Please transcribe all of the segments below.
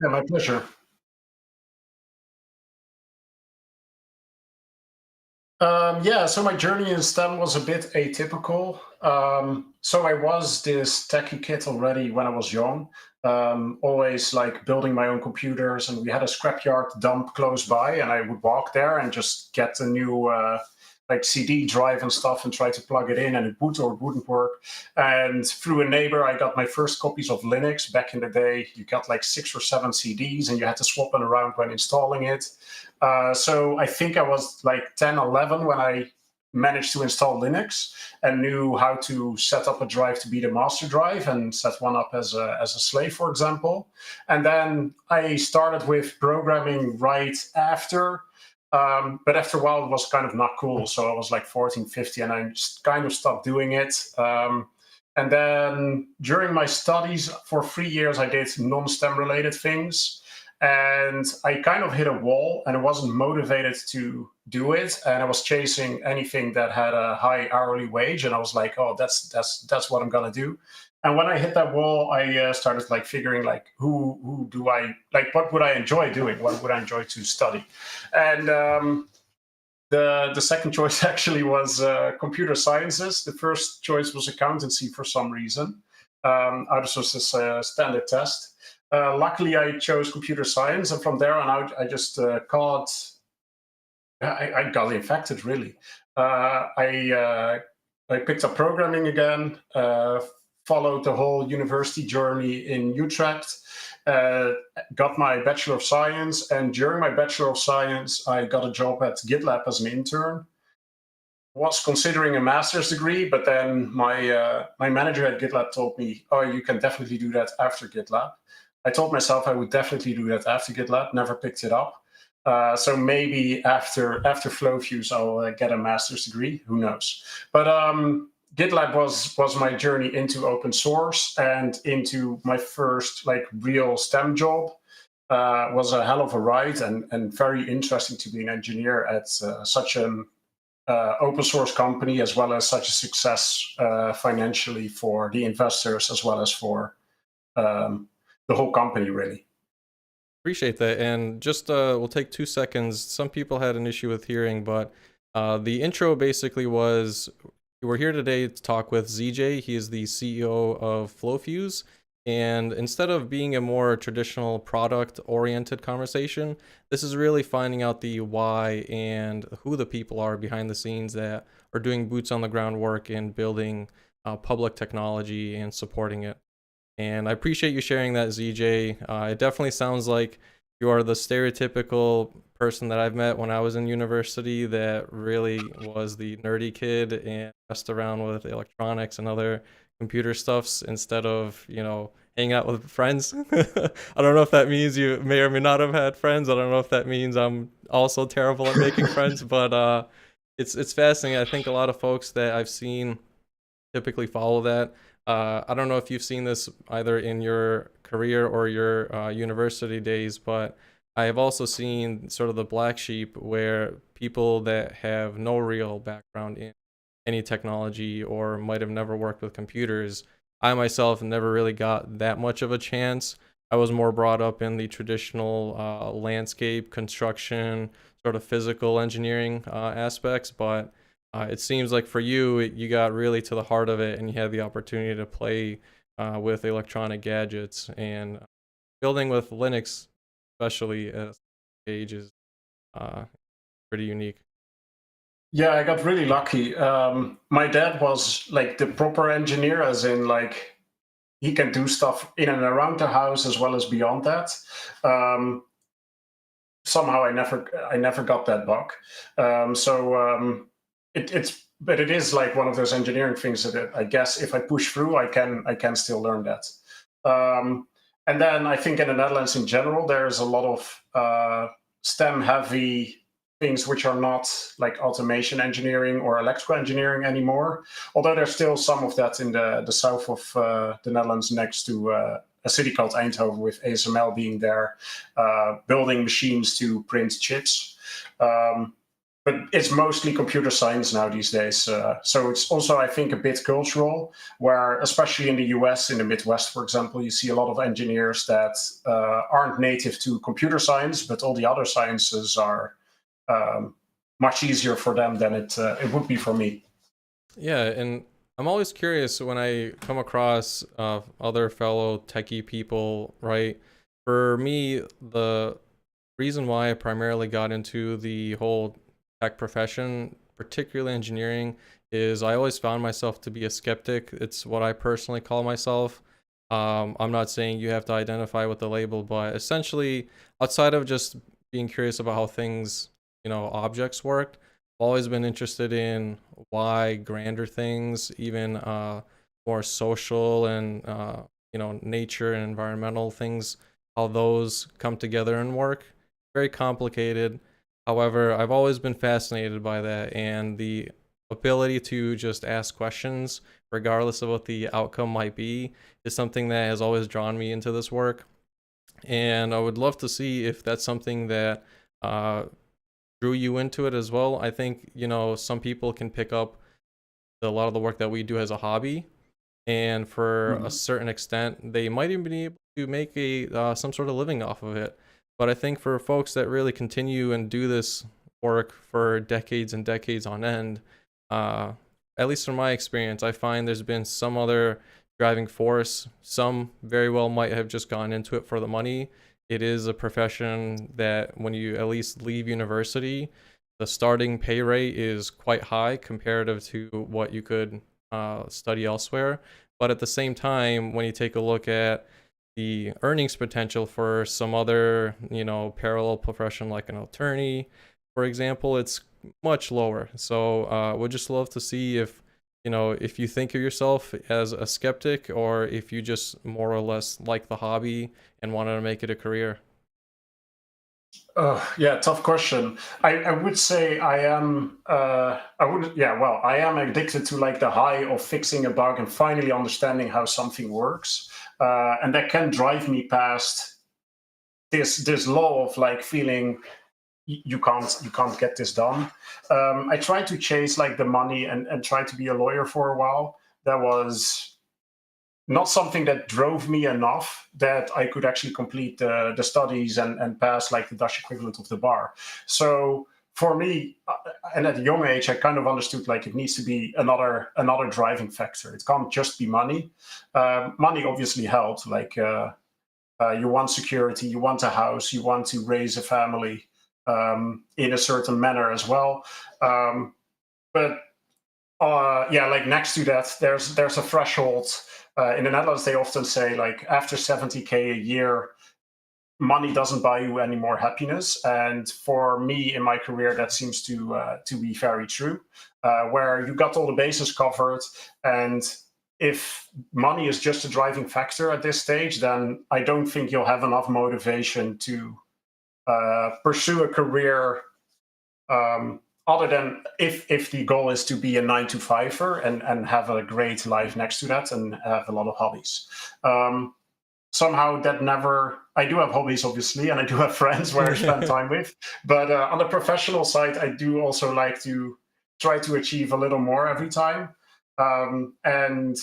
Yeah, my pleasure. Yeah, so my journey in STEM was a bit atypical. So I was this techie kid already when I was young, always like building my own computers, and we had a scrapyard dump close by, and I would walk there and just get a new like CD drive and stuff and try to plug it in, and it would or wouldn't work. And through a neighbor, I got my first copies of Linux. Back in the day, you got like 6 or 7 CDs, and you had to swap them around when installing it. So I think I was like 10, 11 when I managed to install Linux and knew how to set up a drive to be the master drive and set one up as a slave, for example. And then I started with programming right after. But after a while, it was kind of not cool. So I was like 14, 15, and I just kind of stopped doing it. And then during my studies for 3 years, I did non-STEM related things. And I kind of hit a wall and I wasn't motivated to do it. And I was chasing anything that had a high hourly wage. And I was like, oh, that's what I'm gonna do. And when I hit that wall, I started like figuring like who do I like, what would I enjoy doing? What would I enjoy to study? And the second choice actually was computer sciences. The first choice was accountancy for some reason. Ours was this standard test. Luckily, I chose computer science, and from there on out, I just I got infected. Really, I picked up programming again. Followed the whole university journey in Utrecht. Uh, got my Bachelor of Science, and during my Bachelor of Science, I got a job at GitLab as an intern. Was considering a master's degree, but then my manager at GitLab told me, "Oh, you can definitely do that after GitLab." I told myself I would definitely do that after GitLab. Never picked it up. So maybe after FlowFuse, I'll get a master's degree. Who knows? But GitLab was my journey into open source and into my first like real STEM job. Was a hell of a ride and very interesting to be an engineer at such an open source company, as well as such a success financially for the investors, as well as for um, the whole company, really. Appreciate that. And just we'll take 2 seconds. Some people had an issue with hearing, but the intro basically was we're here today to talk with ZJ. He is the CEO of FlowFuse. And instead of being a more traditional product oriented conversation, this is really finding out the why and who the people are behind the scenes that are doing boots on the ground work and building public technology and supporting it. And I appreciate you sharing that, ZJ. It definitely sounds like you are the stereotypical person that I've met when I was in university that really was the nerdy kid and messed around with electronics and other computer stuffs instead of, hanging out with friends. I don't know if that means you may or may not have had friends. I don't know if that means I'm also terrible at making friends, but it's fascinating. I think a lot of folks that I've seen typically follow that. I don't know if you've seen this either in your career or your university days, but I have also seen sort of the black sheep where people that have no real background in any technology or might have never worked with computers. I myself never really got that much of a chance. I was more brought up in the traditional landscape, construction, sort of physical engineering aspects, but it seems like for you, you got really to the heart of it and you had the opportunity to play with electronic gadgets and building with Linux, especially at a age, is uh, pretty unique. Yeah, I got really lucky. My dad was like the proper engineer, as in like he can do stuff in and around the house as well as beyond that. Um, Somehow I never got that bug. But it is like one of those engineering things that I guess if I push through, I can still learn that. Um, and then I think in the Netherlands in general, there's a lot of STEM heavy things which are not like automation engineering or electrical engineering anymore. Although there's still some of that in the south of the Netherlands, next to a city called Eindhoven, with ASML being there, building machines to print chips. Um, but it's mostly computer science now these days. So it's also, I think, a bit cultural, where especially in the US, in the Midwest, for example, you see a lot of engineers that aren't native to computer science, but all the other sciences are much easier for them than it would be for me. Yeah, and I'm always curious when I come across other fellow techie people, right? For me, the reason why I primarily got into the whole tech profession, particularly engineering, is I always found myself to be a skeptic. It's what I personally call myself. I'm not saying you have to identify with the label, but essentially, outside of just being curious about how things, objects worked, I've always been interested in why grander things, even more social and nature and environmental things, how those come together and work. Very complicated. However, I've always been fascinated by that, and the ability to just ask questions, regardless of what the outcome might be, is something that has always drawn me into this work. And I would love to see if that's something that drew you into it as well. I think, some people can pick up a lot of the work that we do as a hobby, and for a Mhm. certain extent, they might even be able to make a some sort of living off of it. But I think for folks that really continue and do this work for decades and decades on end, uh, at least from my experience, I find there's been some other driving force. Some very well might have just gone into it for the money. It is a profession that when you at least leave university, the starting pay rate is quite high comparative to what you could study elsewhere. But at the same time, when you take a look at the earnings potential for some other, parallel profession like an attorney, for example, it's much lower. So would just love to see if you think of yourself as a skeptic or if you just more or less like the hobby and wanted to make it a career. Yeah, tough question. I would say I am. I would. Yeah, well, I am addicted to like the high of fixing a bug and finally understanding how something works, and that can drive me past this law of like feeling you can't get this done. I tried to chase like the money and try to be a lawyer for a while. That was not something that drove me enough that I could actually complete the studies and pass like the Dutch equivalent of the bar. So for me, and at a young age, I kind of understood like it needs to be another driving factor. It can't just be money. Money obviously helped. Like you want security, you want a house, you want to raise a family in a certain manner as well. But yeah, like next to that, there's a threshold. In the Netherlands, they often say like after 70K a year, money doesn't buy you any more happiness. And for me in my career, that seems to be very true. Where you got all the bases covered, and if money is just a driving factor at this stage, then I don't think you'll have enough motivation to pursue a career other than if the goal is to be a 9 to 5er and have a great life next to that and have a lot of hobbies. Somehow that never. I do have hobbies, obviously, and I do have friends where I spend time with. But on the professional side, I do also like to try to achieve a little more every time. And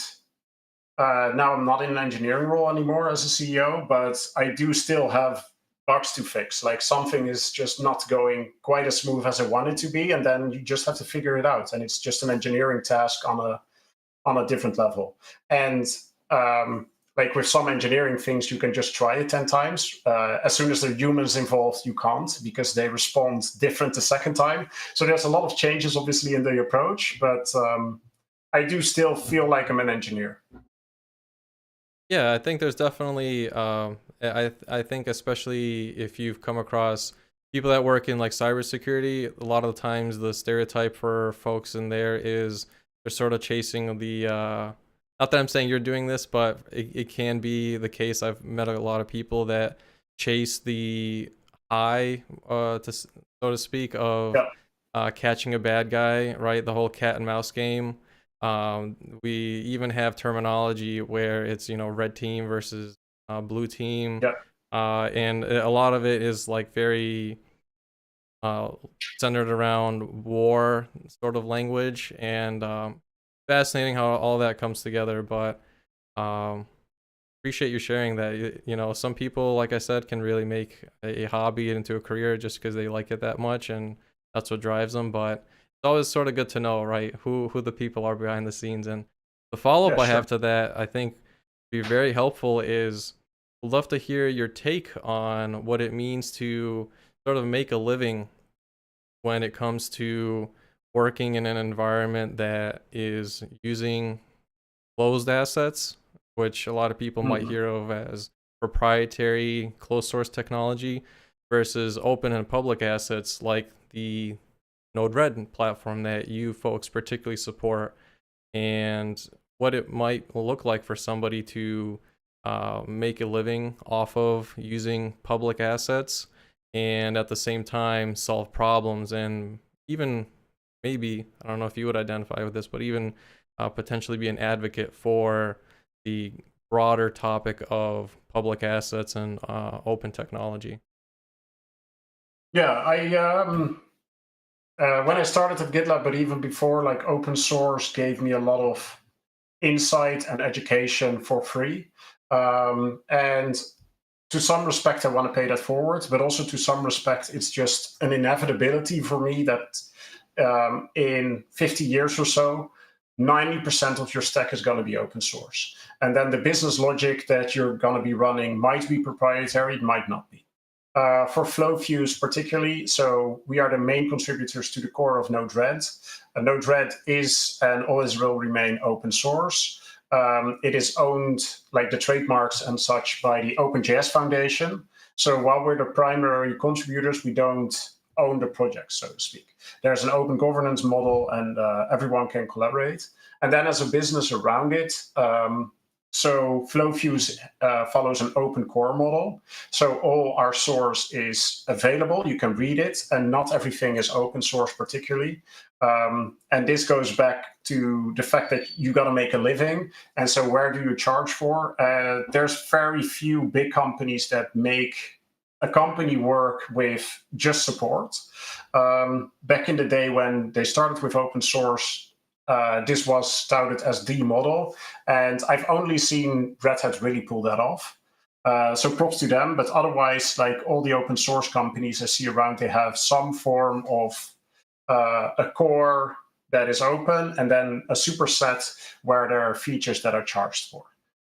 now I'm not in an engineering role anymore as a CEO, but I do still have bugs to fix. Like something is just not going quite as smooth as I want it to be, and then you just have to figure it out. And it's just an engineering task on a different level. And like with some engineering things, you can just try it 10 times. As soon as there are humans involved, you can't because they respond different the second time. So there's a lot of changes, obviously, in the approach, but I do still feel like I'm an engineer. Yeah, I think there's definitely I think especially if you've come across people that work in like cybersecurity, a lot of the times the stereotype for folks in there is they're sort of chasing the not that I'm saying you're doing this, but it can be the case. I've met a lot of people that chase the high so to speak of Yeah, catching a bad guy, right? The whole cat and mouse game. We even have terminology where it's, red team versus blue team. yeah. And a lot of it is like very uh, centered around war sort of language, and fascinating how all that comes together. But um, appreciate you sharing that. You know, some people, like I said, can really make a hobby into a career just because they like it that much, and that's what drives them. But it's always sort of good to know, right, who the people are behind the scenes. And the follow Yeah, up I sure. have to that, I think, be very helpful is, would love to hear your take on what it means to sort of make a living when it comes to working in an environment that is using closed assets, which a lot of people might Mhm. hear of as proprietary closed source technology, versus open and public assets like the Node-RED platform that you folks particularly support, and what it might look like for somebody to make a living off of using public assets and at the same time solve problems, and even maybe, I don't know if you would identify with this, but even potentially be an advocate for the broader topic of public assets and open technology. Yeah, when I started at GitLab, but even before, like open source gave me a lot of insight and education for free. And to some respect, I want to pay that forward, but also to some respect, it's just an inevitability for me that in 50 years or so, 90% of your stack is going to be open source. And then the business logic that you're going to be running might be proprietary, it might not be. For FlowFuse particularly, so we are the main contributors to the core of Node-RED. Node-RED is and always will remain open source. It is owned, like the trademarks and such, by the OpenJS Foundation. So while we're the primary contributors, we don't own the project, so to speak. There's an open governance model, and everyone can collaborate. And then as a business around it, so FlowFuse follows an open core model. So all our source is available. You can read it, and not everything is open source particularly. And this goes back to the fact that you got to make a living. And so where do you charge for? There's very few big companies that make a company work with just support. Back in the day when they started with open source, this was touted as the model. And I've only seen Red Hat really pull that off. So props to them. But otherwise, like all the open source companies I see around, they have some form of a core that is open, and then a superset where there are features that are charged for.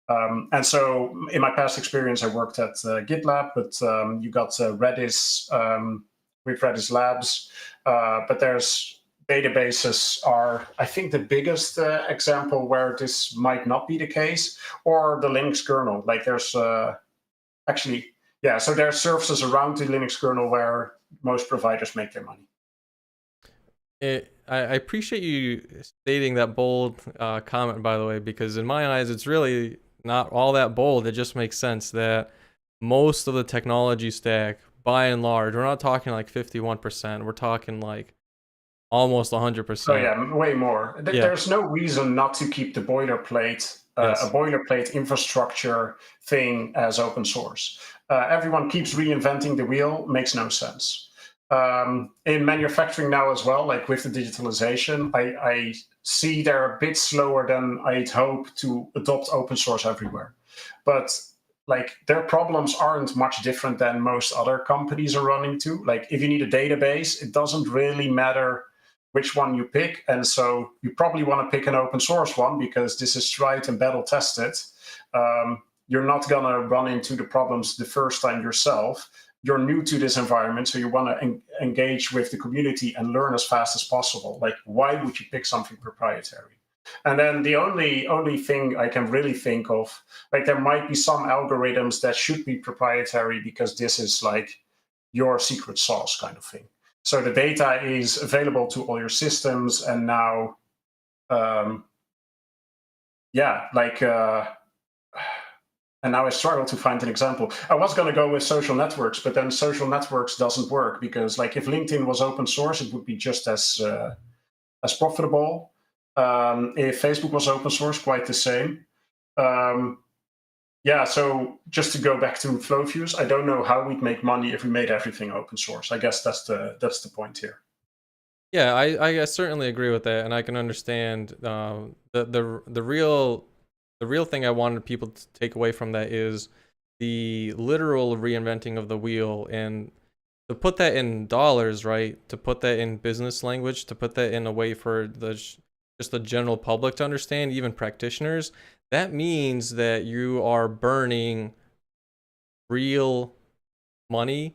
And so in my past experience, I worked at GitLab, but you got Redis with Redis Labs. But there's databases are, I think, the biggest example where this might not be the case, or the Linux kernel. Like there's actually, yeah, so there are services around the Linux kernel where most providers make their money. I appreciate you stating that bold comment, by the way, because in my eyes, it's really not all that bold. It just makes sense that most of the technology stack, by and large, we're not talking like 51%, we're talking like almost Oh 100%. yeah, way more. Yeah, There's no reason not to keep the boilerplate, a yes. boilerplate infrastructure thing as open source. Everyone keeps reinventing the wheel, makes no sense. In manufacturing now as well, like with the digitalization, I see they're a bit slower than I'd hope to adopt open source everywhere. But like their problems aren't much different than most other companies are running to. Like if you need a database, it doesn't really matter which one you pick. And so you probably want to pick an open source one because this is tried and battle tested. You're not going to run into the problems the first time yourself. You're new to this environment, so you want to engage with the community and learn as fast as possible. Like, why would you pick something proprietary? And then the only thing I can really think of, like there might be some algorithms that should be proprietary because this is like your secret sauce kind of thing. So the data is available to all your systems, and now, um, yeah, like, and now I struggle to find an example. I was going to go with social networks, but then social networks doesn't work because, like, if LinkedIn was open source, it would be just as profitable. If Facebook was open source, quite the same. Um, Yeah, so just to go back to FlowFuse, I don't know how we'd make money if we made everything open source. I guess that's the point here. Yeah, I certainly agree with that, and I can understand the real thing I wanted people to take away from that is the literal reinventing of the wheel, and to put that in dollars, right? To put that in business language, to put that in a way for just the general public to understand, even practitioners, that means that you are burning real money,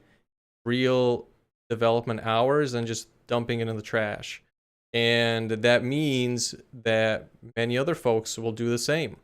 real development hours, and just dumping it in the trash. And that means that many other folks will do the same.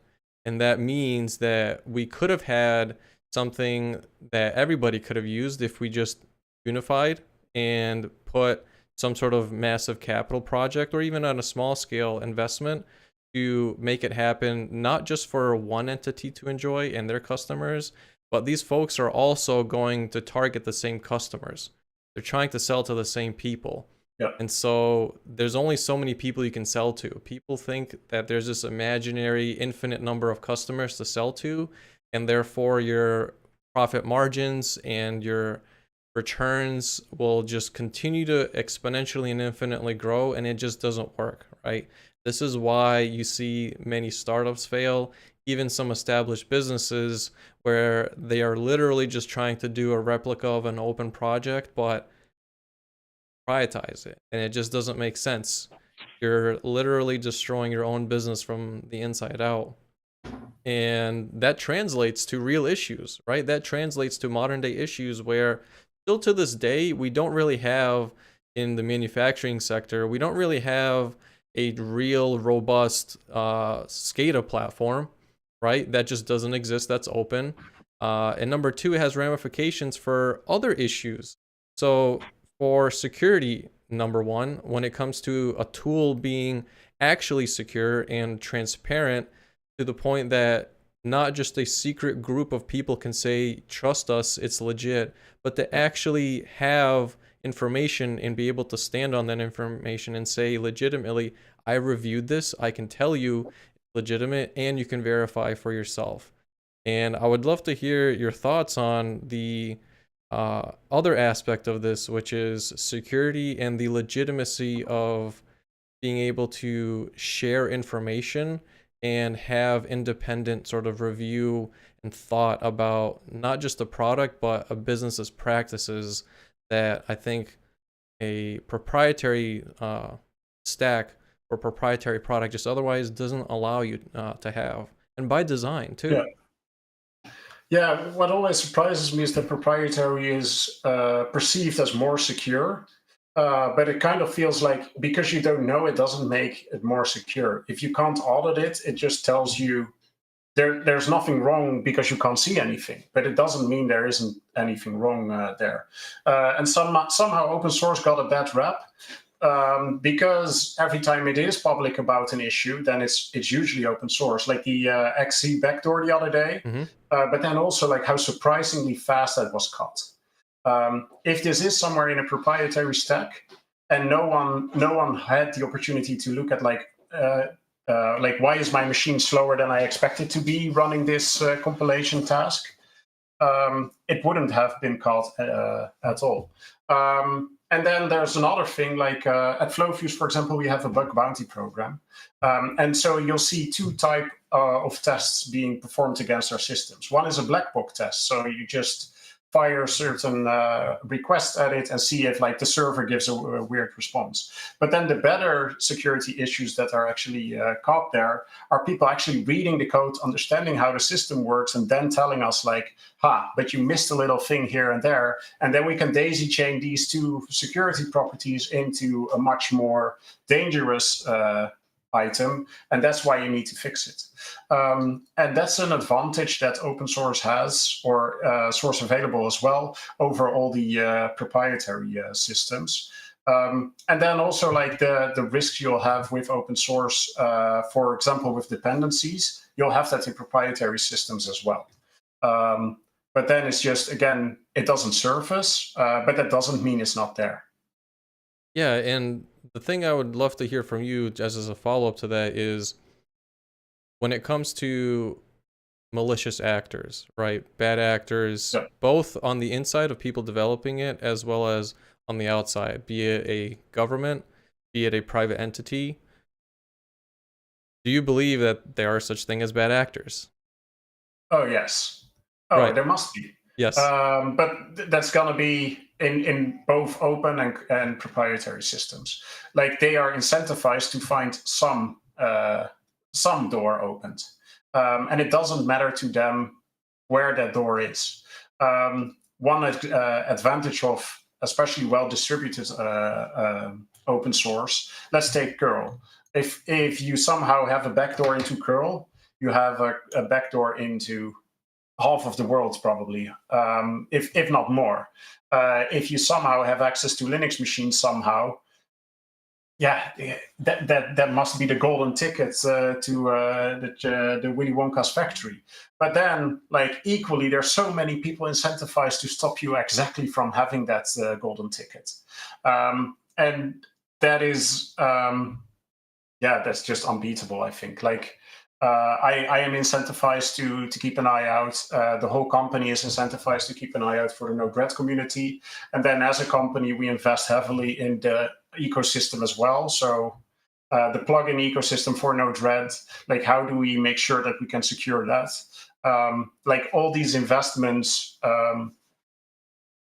And that means that we could have had something that everybody could have used if we just unified and put some sort of massive capital project or even on a small scale investment to make it happen, not just for one entity to enjoy and their customers, but these folks are also going to target the same customers. They're trying to sell to the same people. Yeah. And so there's only so many people you can sell to. People think that there's this imaginary infinite number of customers to sell to, and therefore your profit margins and your returns will just continue to exponentially and infinitely grow, and it just doesn't work, right? This is why you see many startups fail, even some established businesses where they are literally just trying to do a replica of an open project, but prioritize it, and it just doesn't make sense. You're literally destroying your own business from the inside out. And that translates to real issues, right? That translates to modern day issues where still to this day, we don't really have in the manufacturing sector, we don't really have a real robust SCADA platform, right? That just doesn't exist. That's open. And number two, it has ramifications for other issues. So for security, number one, when it comes to a tool being actually secure and transparent to the point that not just a secret group of people can say, trust us, it's legit, but to actually have information and be able to stand on that information and say legitimately, I reviewed this, I can tell you it's legitimate, and you can verify for yourself. And I would love to hear your thoughts on the other aspect of this, which is security and the legitimacy of being able to share information and have independent sort of review and thought about not just the product, but a business's practices that I think a proprietary stack or proprietary product just otherwise doesn't allow you to have. And by design, too. Yeah. Yeah, what always surprises me is that proprietary is perceived as more secure, but it kind of feels like because you don't know, it doesn't make it more secure. If you can't audit it, it just tells you there's nothing wrong because you can't see anything, but it doesn't mean there isn't anything wrong there. And somehow open source got a bad rap. Because every time it is public about an issue, then it's usually open source, like the XC backdoor the other day. But then also like how surprisingly fast that was cut. If this is somewhere in a proprietary stack, and no one had the opportunity to look at like why is my machine slower than I expect it to be running this compilation task, it wouldn't have been caught at all. And then there's another thing, like at FlowFuse, for example, we have a bug bounty program. And so you'll see two types of tests being performed against our systems. One is a black box test. So you just fire certain requests at it and see if like the server gives a weird response. But then the better security issues that are actually caught there are people actually reading the code, understanding how the system works, and then telling us like, but you missed a little thing here and there. And then we can daisy chain these two security properties into a much more dangerous item, and that's why you need to fix it. And that's an advantage that open source has, or source available as well, over all the proprietary systems. And then also like the risks you'll have with open source, for example, with dependencies, you'll have that in proprietary systems as well. But then it's just, again, it doesn't surface, but that doesn't mean it's not there. Yeah, and the thing I would love to hear from you, just as a follow-up to that, is when it comes to malicious actors, right? Bad actors, Yeah. both on the inside of people developing it as well as on the outside, be it a government, be it a private entity. Do you believe that there are such thing as bad actors? Oh, yes. Oh, Right. there must be. Yes. But that's going to be in both open and proprietary systems. Like they are incentivized to find some door opened, and it doesn't matter to them where that door is. One advantage of especially well distributed open source. Let's take curl. If you somehow have a backdoor into curl, you have a backdoor into half of the world probably, if not more. If you somehow have access to Linux machines somehow, yeah, that must be the golden ticket to the Willy Wonka's factory. But then, like equally, there's so many people incentivized to stop you exactly from having that golden ticket, and that is yeah, that's just unbeatable. I think. Like I am incentivized to keep an eye out. The whole company is incentivized to keep an eye out for the Node-RED community. And then as a company, we invest heavily in the ecosystem as well. So the plugin ecosystem for Node-RED, like how do we make sure that we can secure that? Like all these investments,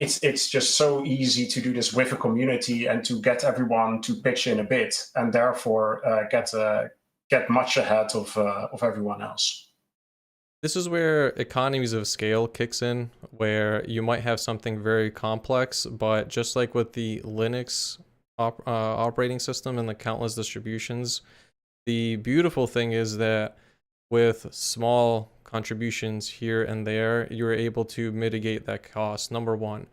it's just so easy to do this with a community and to get everyone to pitch in a bit, and therefore get much ahead of everyone else. This is where economies of scale kicks in, where you might have something very complex, but just like with the Linux operating system and the countless distributions, the beautiful thing is that with small contributions here and there, you're able to mitigate that cost, number one.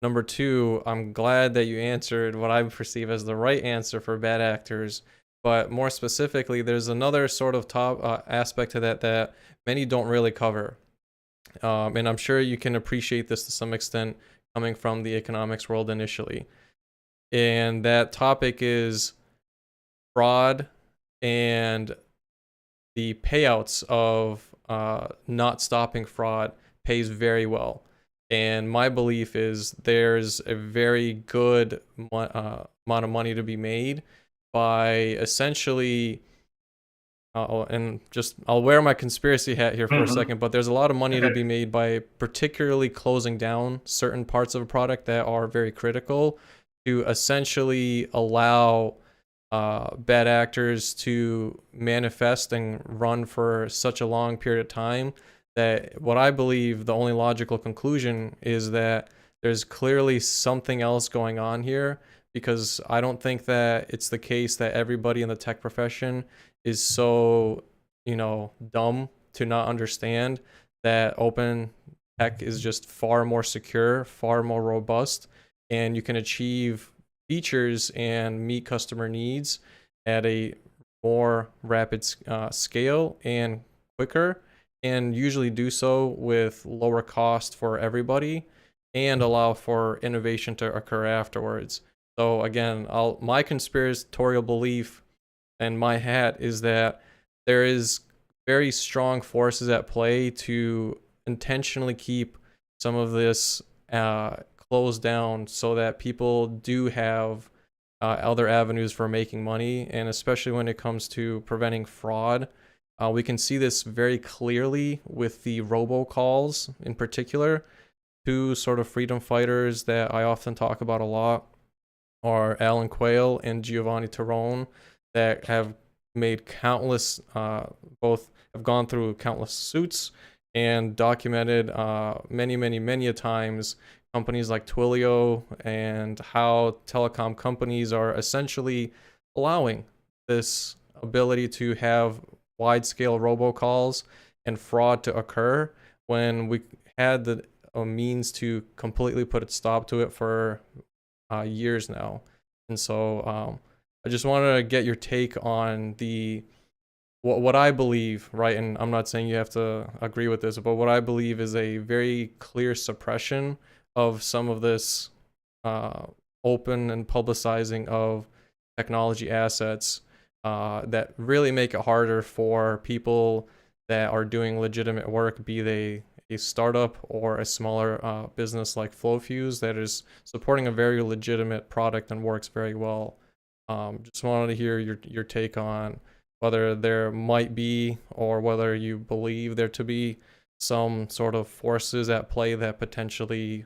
Number two, I'm glad that you answered what I perceive as the right answer for bad actors. But more specifically, there's another sort of top aspect to that many don't really cover. And I'm sure you can appreciate this to some extent coming from the economics world initially. And that topic is fraud and the payouts of not stopping fraud pays very well. And my belief is there's a very good amount of money to be made by essentially, I'll wear my conspiracy hat here for a second, but there's a lot of money to be made by particularly closing down certain parts of a product that are very critical to essentially allow bad actors to manifest and run for such a long period of time that what I believe the only logical conclusion is that there's clearly something else going on here, because I don't think that it's the case that everybody in the tech profession is so, dumb to not understand that open tech is just far more secure, far more robust, and you can achieve features and meet customer needs at a more rapid scale and quicker, and usually do so with lower cost for everybody and allow for innovation to occur afterwards. So again, my conspiratorial belief and my hat is that there is very strong forces at play to intentionally keep some of this closed down so that people do have other avenues for making money. And especially when it comes to preventing fraud, we can see this very clearly with the robocalls in particular. Two sort of freedom fighters that I often talk about a lot are Alan Quayle and Giovanni Terone, that have made countless, both have gone through countless suits and documented many a times companies like Twilio and how telecom companies are essentially allowing this ability to have wide-scale robocalls and fraud to occur when we had the means to completely put a stop to it for years now. And so I just wanted to get your take on what I believe, right? And I'm not saying you have to agree with this, but what I believe is a very clear suppression of some of this open and publicizing of technology assets that really make it harder for people that are doing legitimate work, be they a startup or a smaller business like FlowFuse that is supporting a very legitimate product and works very well. Just wanted to hear your take on whether there might be, or whether you believe there to be, some sort of forces at play that potentially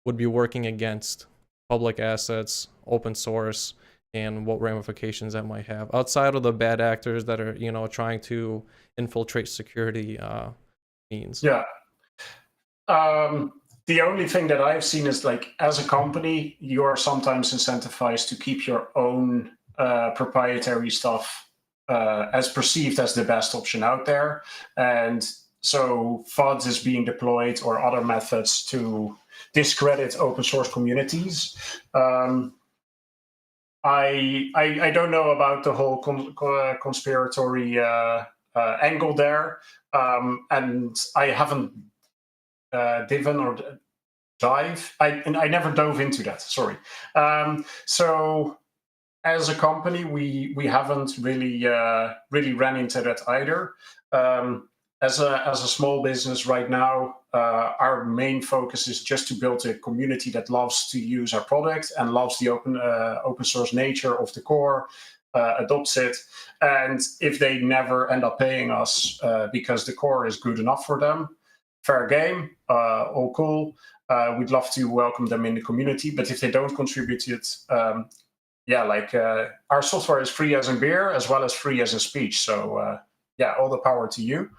would be working against public assets, open source, and what ramifications that might have outside of the bad actors that are, trying to infiltrate security means. Yeah. The only thing that I've seen is, like, as a company, you are sometimes incentivized to keep your own proprietary stuff as perceived as the best option out there. And so FUDs is being deployed, or other methods to discredit open source communities. I don't know about the whole conspiratory angle there, and I haven't I never dove into that. Sorry. So as a company, we haven't really ran into that either. As a small business right now, our main focus is just to build a community that loves to use our product and loves the open source nature of the core, adopts it. And if they never end up paying us because the core is good enough for them, fair game, all cool. We'd love to welcome them in the community. But if they don't contribute it, our software is free as in beer, as well as free as in speech. So all the power to you.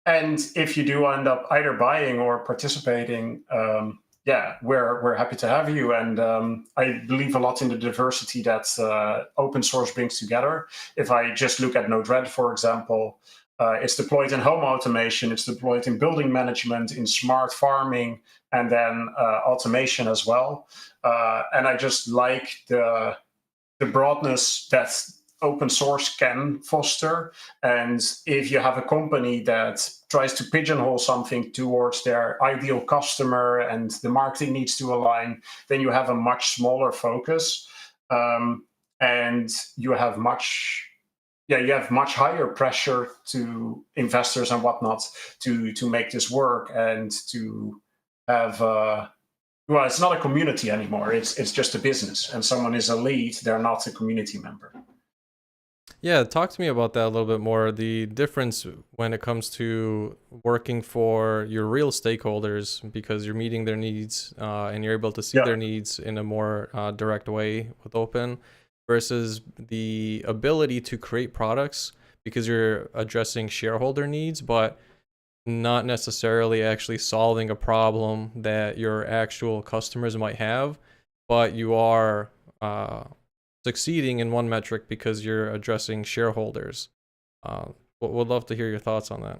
And if you do end up either buying or participating, we're happy to have you. And I believe a lot in the diversity that open source brings together. If I just look at Node-RED, for example, it's deployed in home automation, it's deployed in building management, in smart farming, and then automation as well. And I just like the broadness that open source can foster. And if you have a company that tries to pigeonhole something towards their ideal customer and the marketing needs to align, then you have a much smaller focus, and you have much higher pressure to investors and whatnot to make this work, and to have it's not a community anymore. It's just a business, and someone is a lead, they're not a community member. Yeah, talk to me about that a little bit more. The difference when it comes to working for your real stakeholders, because you're meeting their needs and you're able to see their needs in a more direct way with open, versus the ability to create products because you're addressing shareholder needs, but not necessarily actually solving a problem that your actual customers might have, but you are succeeding in one metric because you're addressing shareholders. Would love to hear your thoughts on that.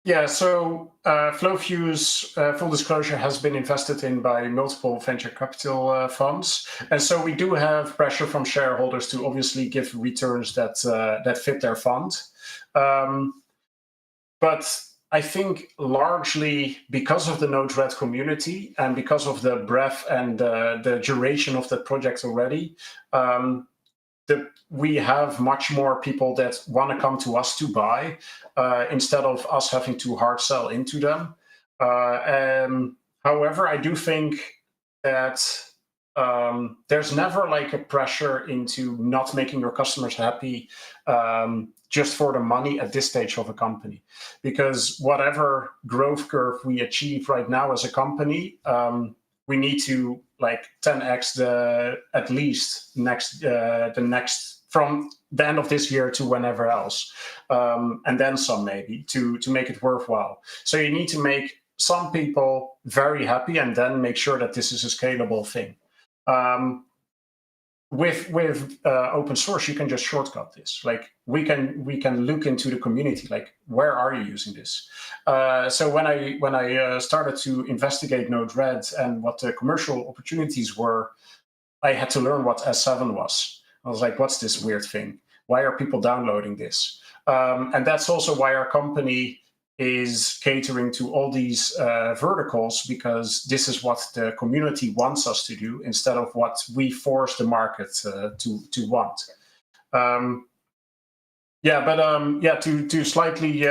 Yeah, so FlowFuse, full disclosure, has been invested in by multiple venture capital funds. And so we do have pressure from shareholders to obviously give returns that fit their fund. But I think largely because of the Node-RED community and because of the breadth and the duration of the project already, we have much more people that want to come to us to buy instead of us having to hard sell into them. However, I do think that there's never like a pressure into not making your customers happy just for the money at this stage of a company, because whatever growth curve we achieve right now as a company, we need to like 10x at least the next from the end of this year to whenever else, and then some maybe to make it worthwhile. So you need to make some people very happy and then make sure that this is a scalable thing. With open source, you can just shortcut this. Like we can look into the community, like where are you using this? So when I started to investigate Node-RED and what the commercial opportunities were, I had to learn what S7 was. I was like, what's this weird thing? Why are people downloading this? And that's also why our company is catering to all these verticals, because this is what the community wants us to do instead of what we force the market to want. Yeah, but yeah, to slightly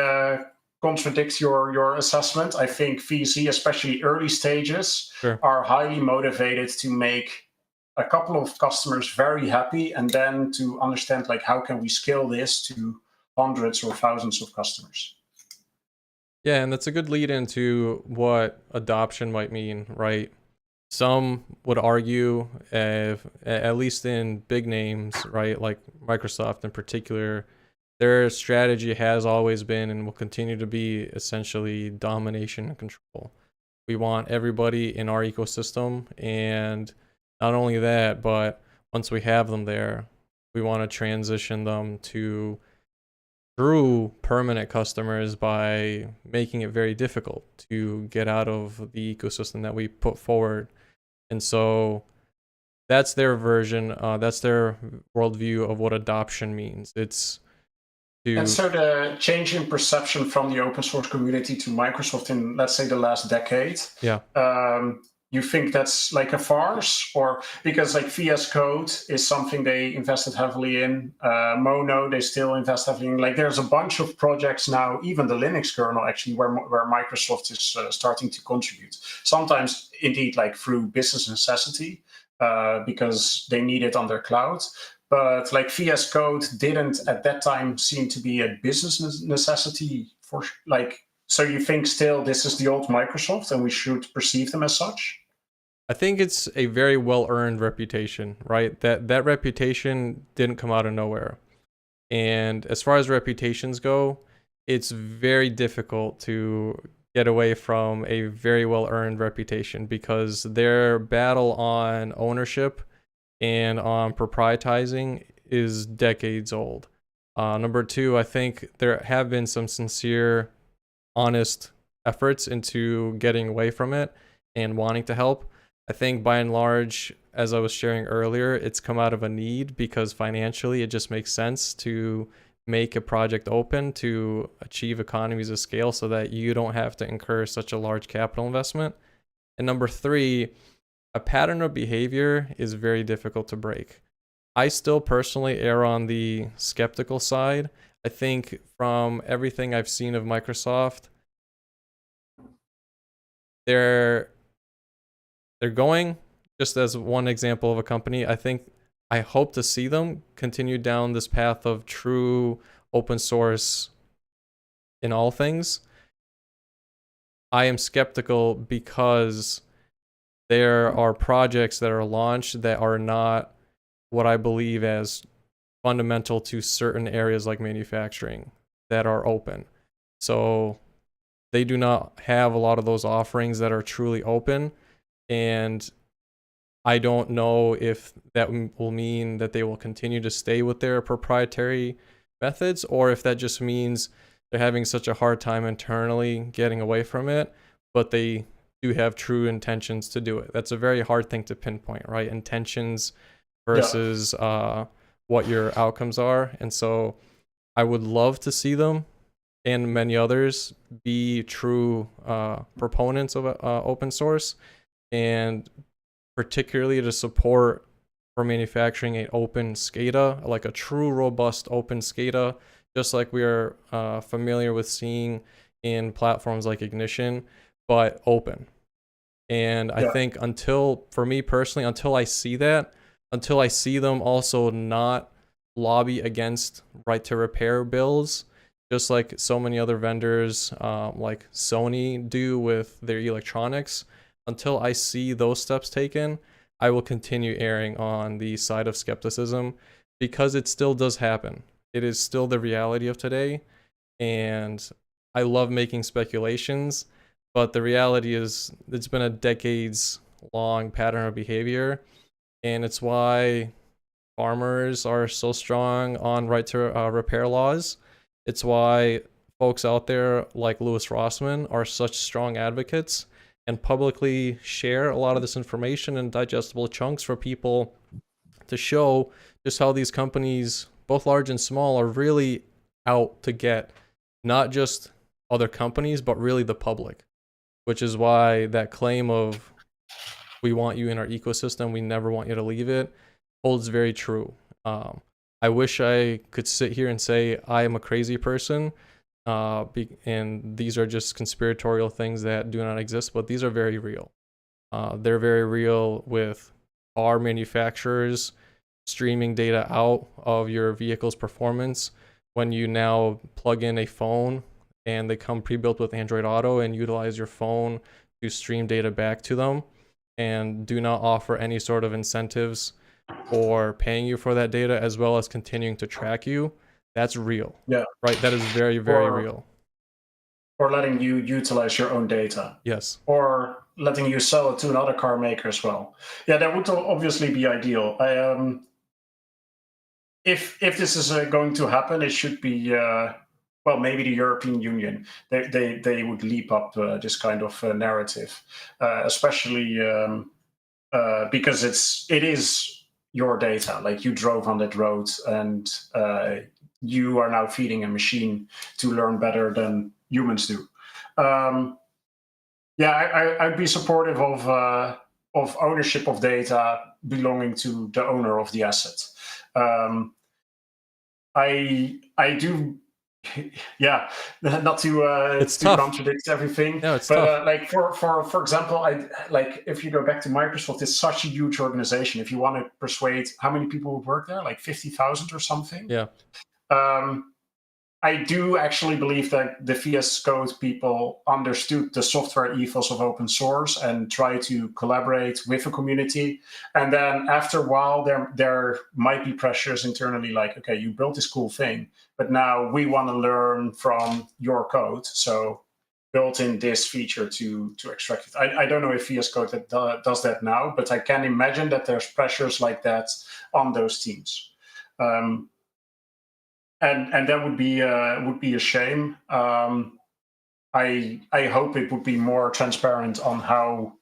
contradict your assessment, I think VC, especially early stages, Sure. are highly motivated to make a couple of customers very happy, and then to understand like how can we scale this to hundreds or thousands of customers. Yeah, and that's a good lead into what adoption might mean, right? Some would argue, if, at least in big names, right, like Microsoft in particular, their strategy has always been and will continue to be essentially domination and control. We want everybody in our ecosystem, and not only that, but once we have them there, we want to transition them to true permanent customers by making it very difficult to get out of the ecosystem that we put forward. And so that's their version, that's their worldview of what adoption means. It's And to, so the change in perception from the open source community to Microsoft in, let's say, the last decade, yeah. you think that's like a farce? Or because like VS Code is something they invested heavily in, Mono they still invest heavily in. Like there's a bunch of projects now, even the Linux kernel actually, where Microsoft is starting to contribute. Sometimes indeed like through business necessity, because they need it on their cloud. But like VS Code didn't at that time seem to be a business necessity for like. So you think still this is the old Microsoft, and we should perceive them as such? I think it's a very well-earned reputation, right? That reputation didn't come out of nowhere. And as far as reputations go, it's very difficult to get away from a very well-earned reputation because their battle on ownership and on proprietizing is decades old. Number two, I think there have been some sincere, honest efforts into getting away from it and wanting to help. I think by and large, as I was sharing earlier, it's come out of a need because financially it just makes sense to make a project open to achieve economies of scale so that you don't have to incur such a large capital investment. And number three, a pattern of behavior is very difficult to break. I still personally err on the skeptical side. I think from everything I've seen of Microsoft, they're going, just as one example of a company, I hope to see them continue down this path of true open source in all things. I am skeptical because there are projects that are launched that are not what I believe as fundamental to certain areas like manufacturing that are open. So they do not have a lot of those offerings that are truly open. And I don't know if that will mean that they will continue to stay with their proprietary methods, or if that just means they're having such a hard time internally getting away from it, but they do have true intentions to do it. That's a very hard thing to pinpoint, right? Intentions versus what your outcomes are. And so I would love to see them and many others be true proponents of open source, and particularly to support for manufacturing an open SCADA, like a true robust open SCADA, just like we are familiar with seeing in platforms like Ignition, but open. And I think for me personally, until I see that, until I see them also not lobby against right to repair bills, just like so many other vendors like Sony do with their electronics, until I see those steps taken, I will continue erring on the side of skepticism because it still does happen. It is still the reality of today. And I love making speculations, but the reality is it's been a decades long pattern of behavior. And it's why farmers are so strong on right to repair laws. It's why folks out there like Louis Rossmann are such strong advocates and publicly share a lot of this information in digestible chunks for people to show just how these companies, both large and small, are really out to get not just other companies, but really the public, which is why that claim of we want you in our ecosystem, we never want you to leave it, holds very true. I wish I could sit here and say I am a crazy person, and these are just conspiratorial things that do not exist, but these are very real. They're very real with car manufacturers streaming data out of your vehicle's performance. When you now plug in a phone and they come pre-built with Android Auto and utilize your phone to stream data back to them and do not offer any sort of incentives or paying you for that data, as well as continuing to track you, that's real. Yeah. Right? That is very, very real. Or letting you utilize your own data. Yes. Or letting you sell it to another car maker as well. Yeah, that would obviously be ideal. If this is going to happen, it should be well, maybe the European Union. They would leap up this kind of narrative, especially because it is your data. Like, you drove on that road, and you are now feeding a machine to learn better than humans do. Yeah, I'd be supportive of ownership of data belonging to the owner of the asset. I do, yeah, not to It's to tough. contradict everything. No, it's but tough. like for example, if you go back to Microsoft, it's such a huge organization. If you want to persuade, how many people would work there? Like 50,000 or something. Yeah. I do actually believe that the VS Code people understood the software ethos of open source and try to collaborate with a community. And then after a while, there might be pressures internally, like, okay, you built this cool thing, but now we want to learn from your code. So built in this feature to extract it. I don't know if VS Code does that now, but I can imagine that there's pressures like that on those teams. And that would be a shame. I hope it would be more transparent on how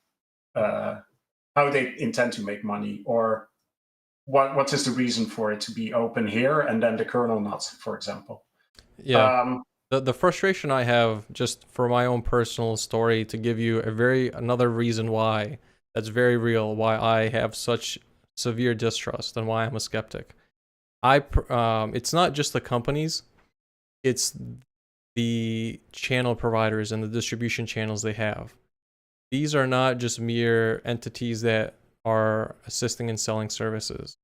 they intend to make money, or what is the reason for it to be open here and then the kernel not, for example. Yeah. The frustration I have, just for my own personal story, to give you another reason why that's very real, why I have such severe distrust and why I'm a skeptic. It's not just the companies, it's the channel providers and the distribution channels they have. These are not just mere entities that are assisting in selling services.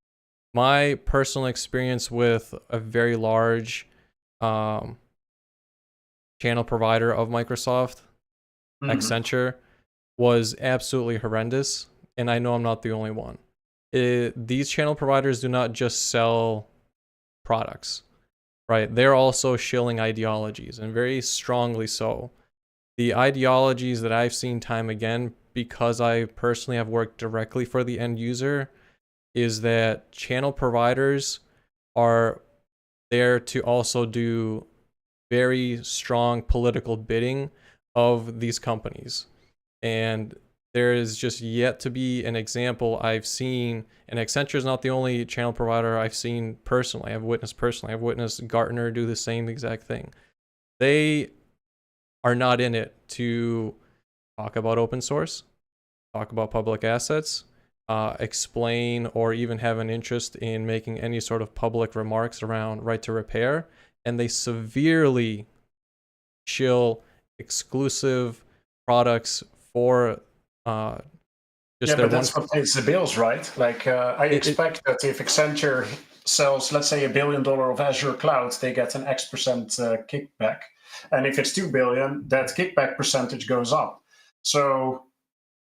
My personal experience with a very large channel provider of Microsoft, Accenture, was absolutely horrendous, and I know I'm not the only one. These channel providers do not just sell products, right? They're also shilling ideologies, and very strongly so. The ideologies that I've seen time again, because I personally have worked directly for the end user, is that channel providers are there to also do very strong political bidding of these companies. And there is just yet to be an example I've seen, and Accenture is not the only channel provider I've seen personally. I've witnessed Gartner do the same exact thing. They are not in it to talk about open source, talk about public assets, explain, or even have an interest in making any sort of public remarks around right to repair. And they severely shill exclusive products for but that's what pays the bills, right? Like, I expect that if Accenture sells, let's say, $1 billion of Azure cloud, they get an X% kickback, and if it's $2 billion, that kickback percentage goes up. So,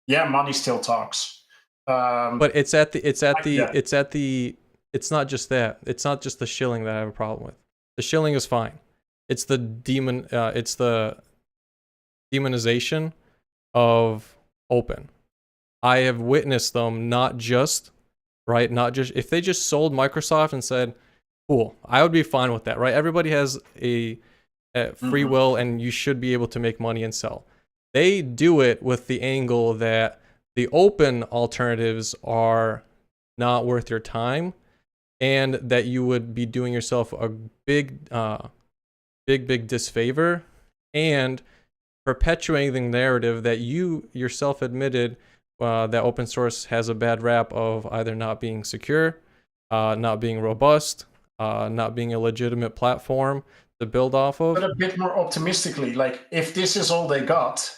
yeah, money still talks. But it's not just that. It's not just the shilling that I have a problem with. The shilling is fine. It's the demonization of open. I have witnessed them not just if they just sold Microsoft and said, cool, I would be fine with that, right? Everybody has a free will, and you should be able to make money and sell. They do it with the angle that the open alternatives are not worth your time, and that you would be doing yourself a big disfavor, and perpetuating the narrative that you yourself admitted that open source has a bad rap of either not being secure, not being robust, not being a legitimate platform to build off of. But a bit more optimistically, like if this is all they got,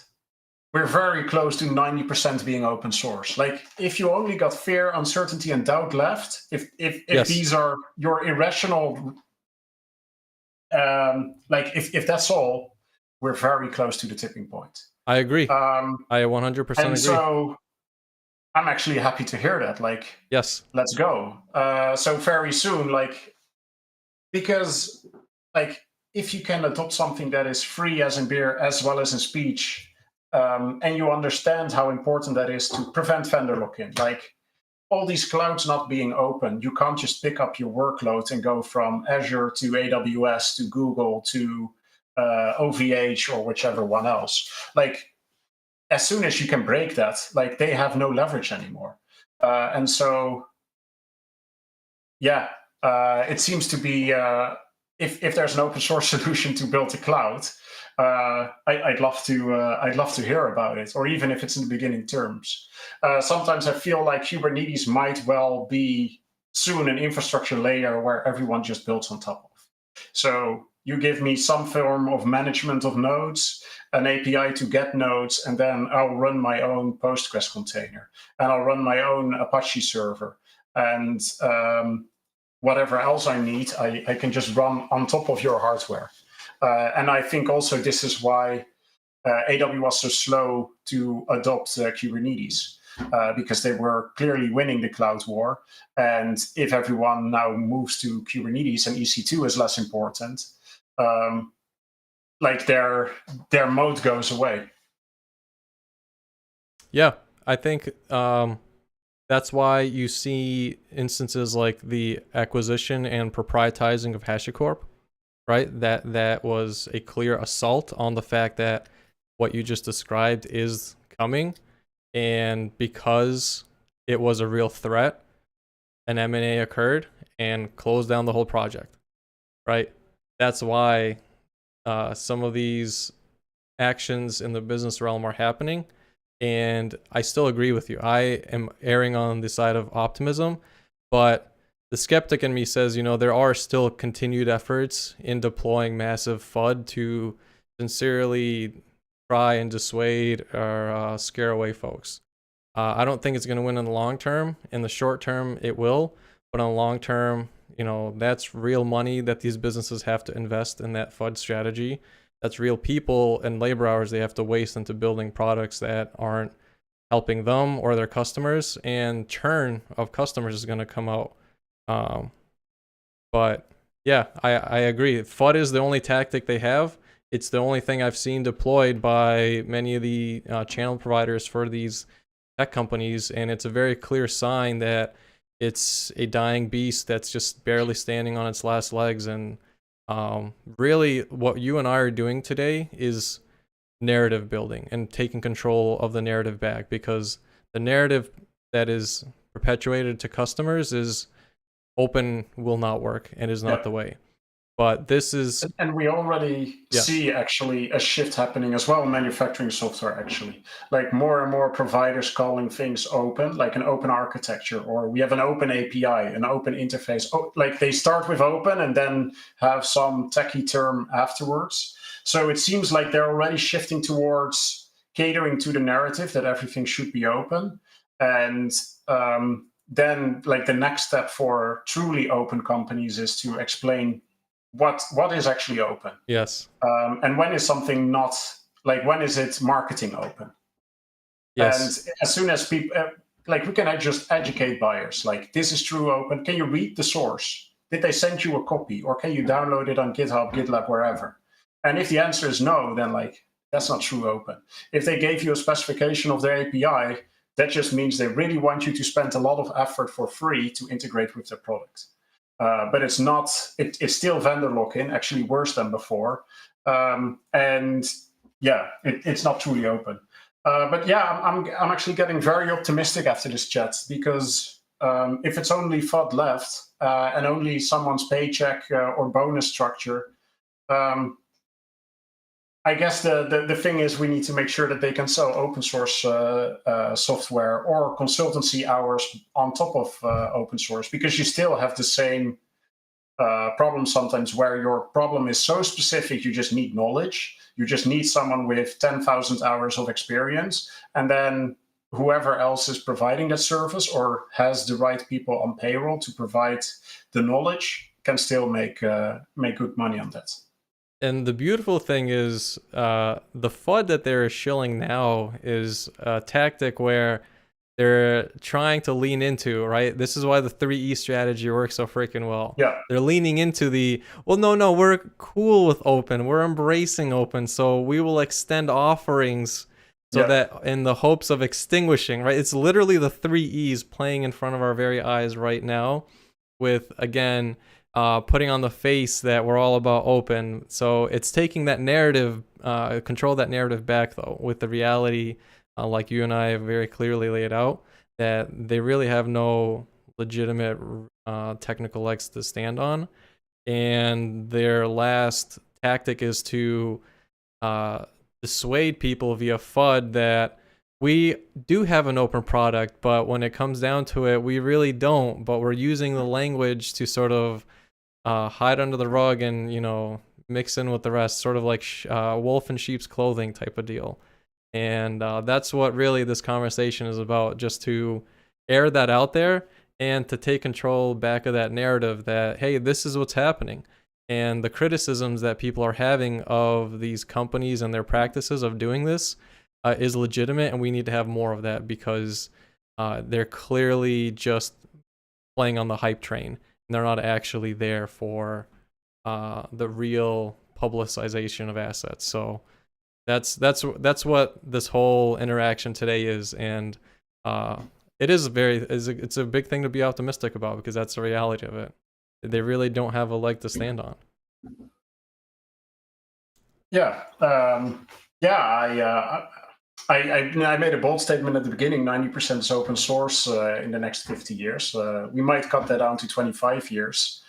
we're very close to 90% being open source. Like if you only got fear, uncertainty, and doubt left, if Yes. these are your irrational, like if that's all, we're very close to the tipping point. I agree. I 100% agree. And so I'm actually happy to hear that. Like, yes, let's go. So very soon, like, because like if you can adopt something that is free as in beer as well as in speech, and you understand how important that is to prevent vendor lock-in, like all these clouds not being open, you can't just pick up your workload and go from Azure to AWS to Google to OVH or whichever one else. Like as soon as you can break that, like they have no leverage anymore. And so, yeah, it seems to be if there's an open source solution to build a cloud, I'd love to hear about it, or even if it's in the beginning terms. Sometimes I feel like Kubernetes might well be soon an infrastructure layer where everyone just builds on top of. So you give me some form of management of nodes, an API to get nodes, and then I'll run my own Postgres container, and I'll run my own Apache server, and whatever else I need, I can just run on top of your hardware. And I think also this is why AWS was so slow to adopt Kubernetes, because they were clearly winning the cloud war. And if everyone now moves to Kubernetes and EC2 is less important, like their moat goes away. Yeah, I think that's why you see instances like the acquisition and proprietizing of HashiCorp, right? That was a clear assault on the fact that what you just described is coming, and because it was a real threat, an M&A occurred and closed down the whole project, right? That's why some of these actions in the business realm are happening. And I still agree with you. I am erring on the side of optimism, but the skeptic in me says, there are still continued efforts in deploying massive FUD to sincerely try and dissuade or scare away folks. I don't think it's going to win in the long term. In the short term, it will, but in the long term, that's real money that these businesses have to invest in that FUD strategy. That's real people and labor hours they have to waste into building products that aren't helping them or their customers, and churn of customers is going to come out. But yeah, I agree. FUD is the only tactic they have. It's the only thing I've seen deployed by many of the channel providers for these tech companies, and it's a very clear sign that it's a dying beast that's just barely standing on its last legs. And really what you and I are doing today is narrative building and taking control of the narrative back, because the narrative that is perpetuated to customers is open will not work and is not the way. But this is, and we already see actually a shift happening as well in manufacturing software, actually, like more and more providers calling things open, like an open architecture, or we have an open API, an open interface. Like they start with open and then have some techie term afterwards. So it seems like they're already shifting towards catering to the narrative that everything should be open. And then like the next step for truly open companies is to explain what is actually open. Yes. And when is something not, like when is it marketing open? Yes. And as soon as people, like we can just educate buyers, like this is true open. Can you read the source? Did they send you a copy, or can you download it on GitHub, GitLab, wherever? And if the answer is no, then like that's not true open. If they gave you a specification of their API, that just means they really want you to spend a lot of effort for free to integrate with their product. But it's not, it's still vendor lock-in, actually worse than before. And yeah, it's not truly open. But yeah, I'm actually getting very optimistic after this chat, because if it's only FUD left and only someone's paycheck or bonus structure, I guess the thing is we need to make sure that they can sell open source software or consultancy hours on top of open source, because you still have the same problems sometimes where your problem is so specific, you just need knowledge. You just need someone with 10,000 hours of experience. And then whoever else is providing that service or has the right people on payroll to provide the knowledge can still make good money on that. And the beautiful thing is, the FUD that they're shilling now is a tactic where they're trying to lean into, right? This is why the 3E strategy works so freaking well. Yeah. They're leaning into well, no, we're cool with open. We're embracing open. So we will extend offerings so that in the hopes of extinguishing, right? It's literally the 3Es playing in front of our very eyes right now with, again, putting on the face that we're all about open. So it's taking that narrative, control that narrative back, though, with the reality, like you and I have very clearly laid out, that they really have no legitimate technical legs to stand on. And their last tactic is to dissuade people via FUD that we do have an open product, but when it comes down to it, we really don't. But we're using the language to sort of hide under the rug and, you know, mix in with the rest, sort of like wolf in sheep's clothing type of deal. And that's what really this conversation is about, just to air that out there and to take control back of that narrative that, hey, this is what's happening. And the criticisms that people are having of these companies and their practices of doing this is legitimate, and we need to have more of that, because they're clearly just playing on the hype train. They're not actually there for the real publicization of assets. So that's what this whole interaction today is, and it's a big thing to be optimistic about, because that's the reality of it. They really don't have a leg to stand on. Yeah, I made a bold statement at the beginning. 90% is open source in the next 50 years. We might cut that down to 25 years.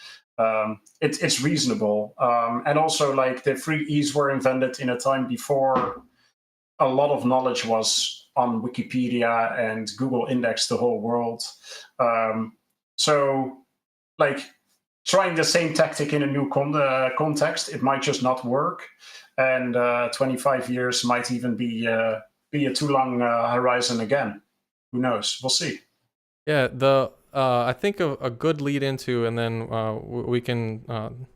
It's reasonable. And also, like, the 3Es were invented in a time before a lot of knowledge was on Wikipedia and Google indexed the whole world. So, like, trying the same tactic in a new context, it might just not work. And 25 years might even be a too long horizon again. Who knows? We'll see. Yeah, I think a good lead into, and then we can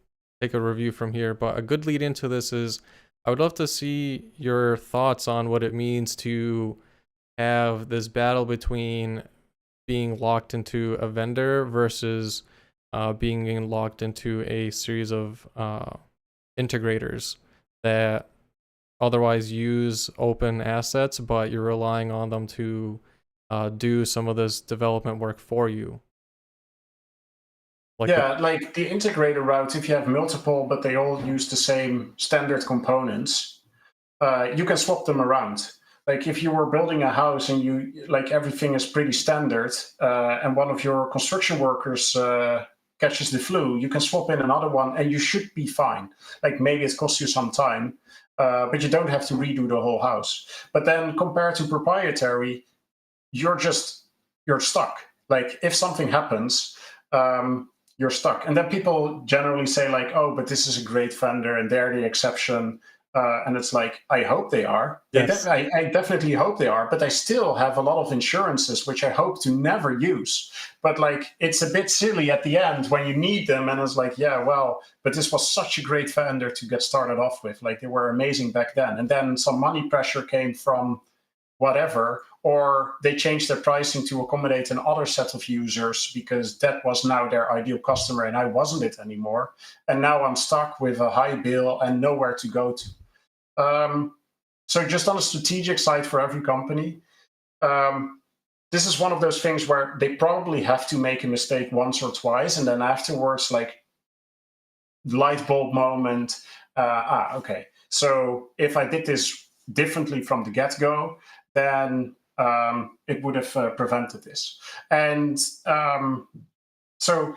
take a review from here, but a good lead into this is, I would love to see your thoughts on what it means to have this battle between being locked into a vendor versus being locked into a series of integrators that otherwise use open assets, but you're relying on them to do some of this development work for you. Like the integrator route, if you have multiple, but they all use the same standard components, you can swap them around. Like, if you were building a house and everything is pretty standard, and one of your construction workers catches the flu, you can swap in another one and you should be fine. Like, maybe it costs you some time, but you don't have to redo the whole house. But then compared to proprietary, you're stuck. Like, if something happens, you're stuck. And then people generally say, like, oh, but this is a great vendor and they're the exception. And it's like, I hope they are. Yes. I definitely hope they are, but I still have a lot of insurances, which I hope to never use. But, like, it's a bit silly at the end when you need them. And it's like, yeah, well, but this was such a great vendor to get started off with. Like, they were amazing back then. And then some money pressure came from whatever, or they changed their pricing to accommodate another set of users because that was now their ideal customer and I wasn't it anymore. And now I'm stuck with a high bill and nowhere to go to. So just on a strategic side for every company, this is one of those things where they probably have to make a mistake once or twice, and then afterwards, like, light bulb moment, okay. So if I did this differently from the get-go, then it would have prevented this. And so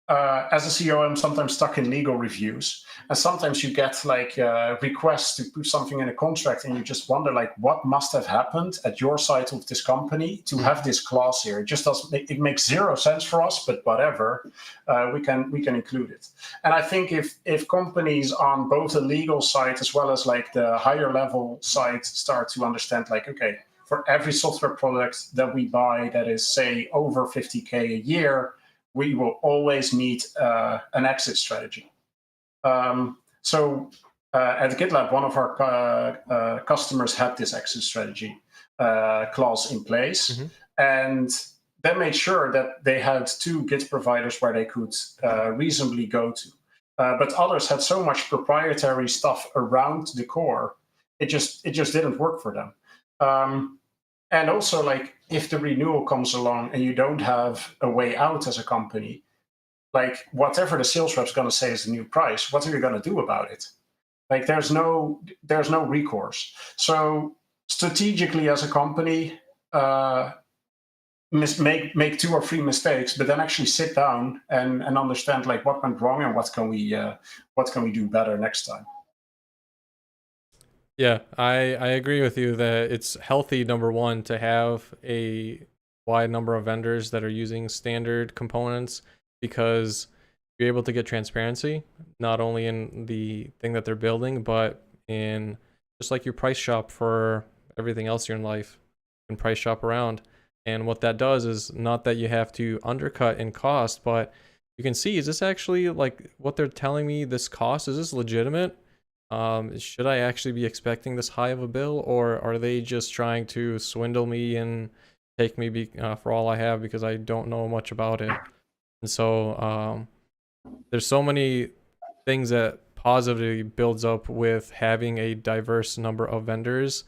as a CEO, I'm sometimes stuck in legal reviews, and sometimes you get like requests to put something in a contract, and you just wonder like what must have happened at your side of this company to have this clause here. It just doesn't. It makes zero sense for us, but whatever, we can include it. And I think if companies on both the legal side as well as like the higher level side start to understand like, okay, for every software product that we buy that is say over 50K a year, we will always need an exit strategy. So at GitLab, one of our customers had this exit strategy clause in place, and they made sure that they had 2 Git providers where they could reasonably go to. But others had so much proprietary stuff around the core, it just didn't work for them. And also, like, if the renewal comes along and you don't have a way out as a company, like whatever the sales rep's going to say is the new price, what are you going to do about it? Like, there's no recourse. So strategically, as a company, make 2 or 3 mistakes, but then actually sit down and understand like what went wrong and what can we do better next time. Yeah, I agree with you that it's healthy, number one, to have a wide number of vendors that are using standard components, because you're able to get transparency, not only in the thing that they're building, but in just like your price shop for everything else in your life. You can price shop around. And what that does is not that you have to undercut in cost, but you can see, is this actually like what they're telling me this cost? Is this legitimate? Should I actually be expecting this high of a bill, or are they just trying to swindle me and take me for all I have because I don't know much about it? And so there's so many things that positively builds up with having a diverse number of vendors.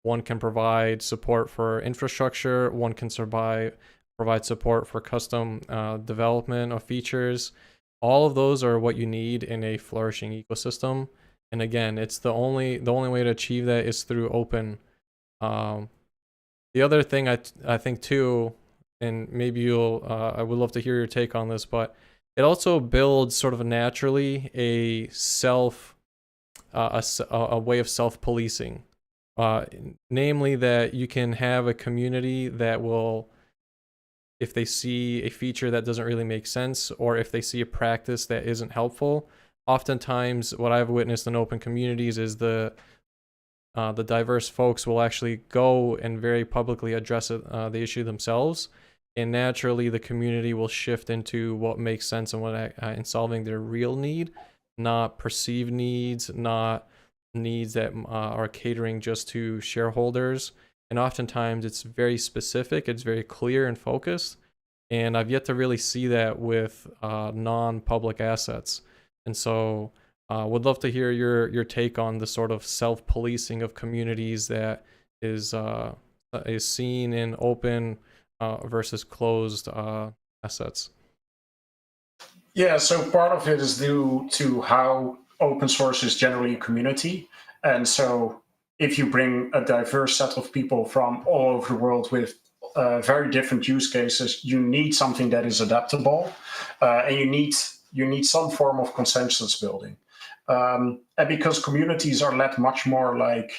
One can provide support for infrastructure, one can provide support for custom development of features. All of those are what you need in a flourishing ecosystem. And again, it's the only way to achieve that is through open. The other thing I think too, and maybe I would love to hear your take on this, but it also builds sort of naturally a way of self-policing. Namely that you can have a community that will, if they see a feature that doesn't really make sense, or if they see a practice that isn't helpful, oftentimes what I've witnessed in open communities is the diverse folks will actually go and very publicly address the issue themselves, and naturally the community will shift into what makes sense and what in solving their real need, not perceived needs, not needs that are catering just to shareholders. And oftentimes it's very specific, it's very clear and focused, and I've yet to really see that with non-public assets. And so would love to hear your take on the sort of self-policing of communities that is seen in open versus closed assets. Yeah, so part of it is due to how open source is generally a community. And so if you bring a diverse set of people from all over the world with very different use cases, you need something that is adaptable, and you need some form of consensus building. And because communities are led much more like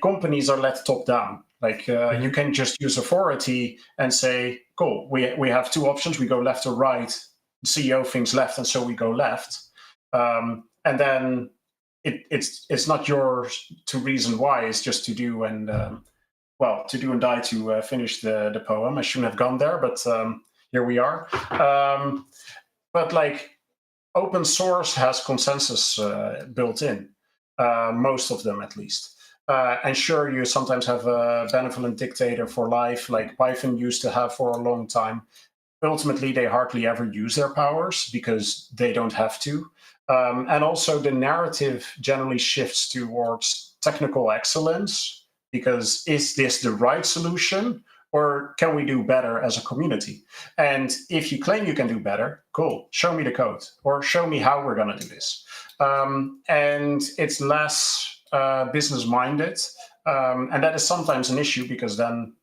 companies are led top down. Like you can just use authority and say, cool, we have 2 options. We go left or right. The CEO thinks left, and so we go left. And then it's not yours to reason why. It's just to do and to do and die to finish the poem. I shouldn't have gone there, but here we are. But like open source has consensus built in, most of them at least. And sure, you sometimes have a benevolent dictator for life, like Python used to have for a long time. Ultimately, they hardly ever use their powers because they don't have to. And also the narrative generally shifts towards technical excellence, because is this the right solution, or can we do better as a community? And if you claim you can do better, cool, show me the code or show me how we're going to do this. And it's less business minded. And that is sometimes an issue, because then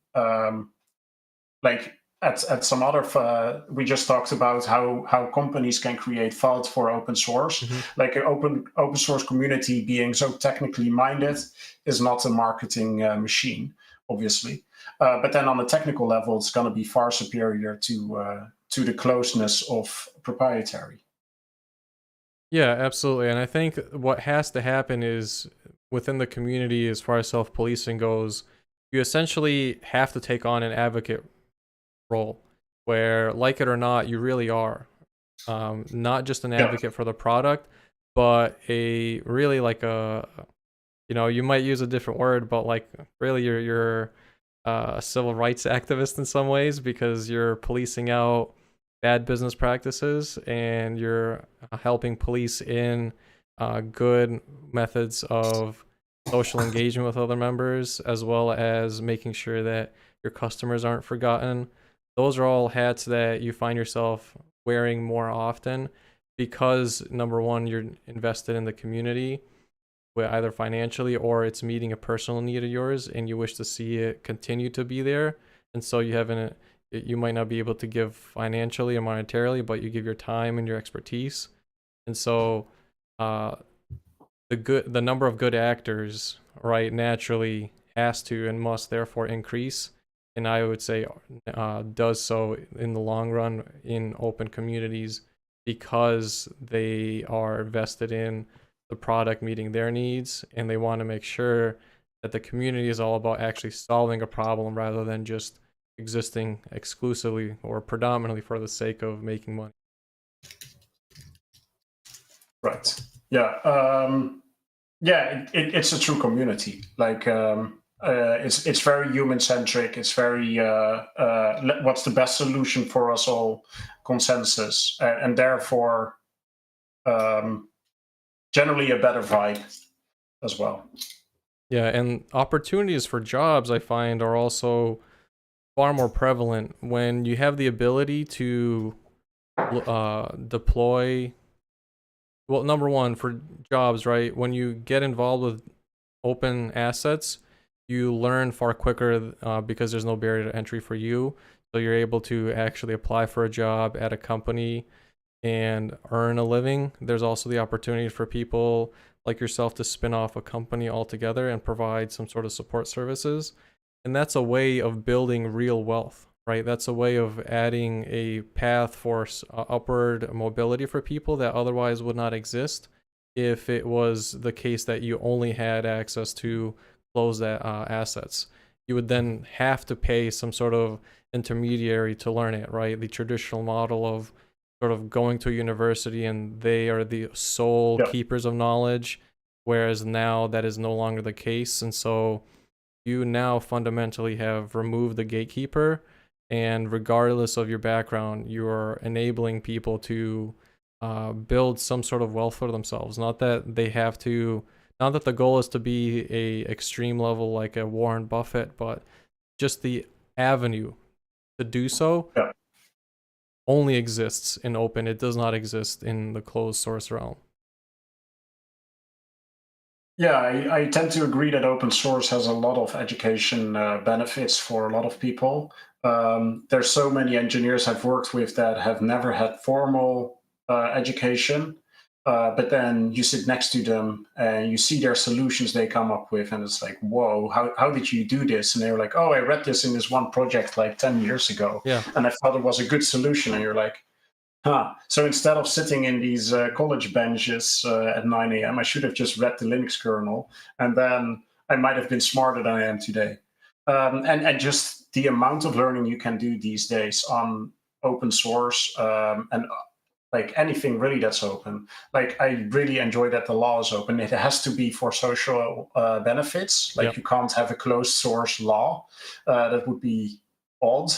at some other, we just talked about how companies can create FUD for open source. Like an open source community being so technically minded is not a marketing machine, obviously. But then on a technical level, it's going to be far superior to the closeness of proprietary. Yeah, absolutely. And I think what has to happen is within the community, as far as self-policing goes, you essentially have to take on an advocate role where, like it or not, you really are not just an advocate for the product, but a really like a, you know, you might use a different word, but like really you're a civil rights activist in some ways, because you're policing out bad business practices and you're helping police in good methods of social engagement with other members, as well as making sure that your customers aren't forgotten. Those are all hats that you find yourself wearing more often because, number one, you're invested in the community, either financially or it's meeting a personal need of yours and you wish to see it continue to be there. And so you might not be able to give financially or monetarily, but you give your time and your expertise. And so the number of good actors, right, naturally has to and must therefore increase. And I would say does so in the long run in open communities because they are vested in the product meeting their needs, and they want to make sure that the community is all about actually solving a problem rather than just existing exclusively or predominantly for the sake of making money. Right. Yeah. Yeah. It's a true community. Like it's very human centric. It's very what's the best solution for us all, consensus, and therefore generally a better vibe as well. Yeah, and opportunities for jobs I find are also far more prevalent when you have the ability to deploy. Well, number one, for jobs, right? When you get involved with open assets, you learn far quicker because there's no barrier to entry for you. So you're able to actually apply for a job at a company and earn a living. There's also the opportunity for people like yourself to spin off a company altogether and provide some sort of support services. And that's a way of building real wealth, right? That's a way of adding a path for upward mobility for people that otherwise would not exist if it was the case that you only had access to closed assets. You would then have to pay some sort of intermediary to learn it, right? The traditional model of sort of going to a university and they are the sole keepers of knowledge, whereas now that is no longer the case. And so you now fundamentally have removed the gatekeeper, and regardless of your background, you're enabling people to build some sort of wealth for themselves. Not that they have to, not that the goal is to be a extreme level like a Warren Buffett, but just the avenue to do so only exists in open. It does not exist in the closed source realm. Yeah, I tend to agree that open source has a lot of education benefits for a lot of people. There's so many engineers I've worked with that have never had formal education, but then you sit next to them and you see their solutions they come up with, and it's like, whoa, how did you do this? And they're like, oh, I read this in this one project like 10 years ago, and I thought it was a good solution. And you're like, huh. So instead of sitting in these college benches at 9 a.m., I should have just read the Linux kernel, and then I might have been smarter than I am today. And just the amount of learning you can do these days on open source and like anything really that's open. Like I really enjoy that the law is open. It has to be for social benefits. Like you can't have a closed source law. That would be odd.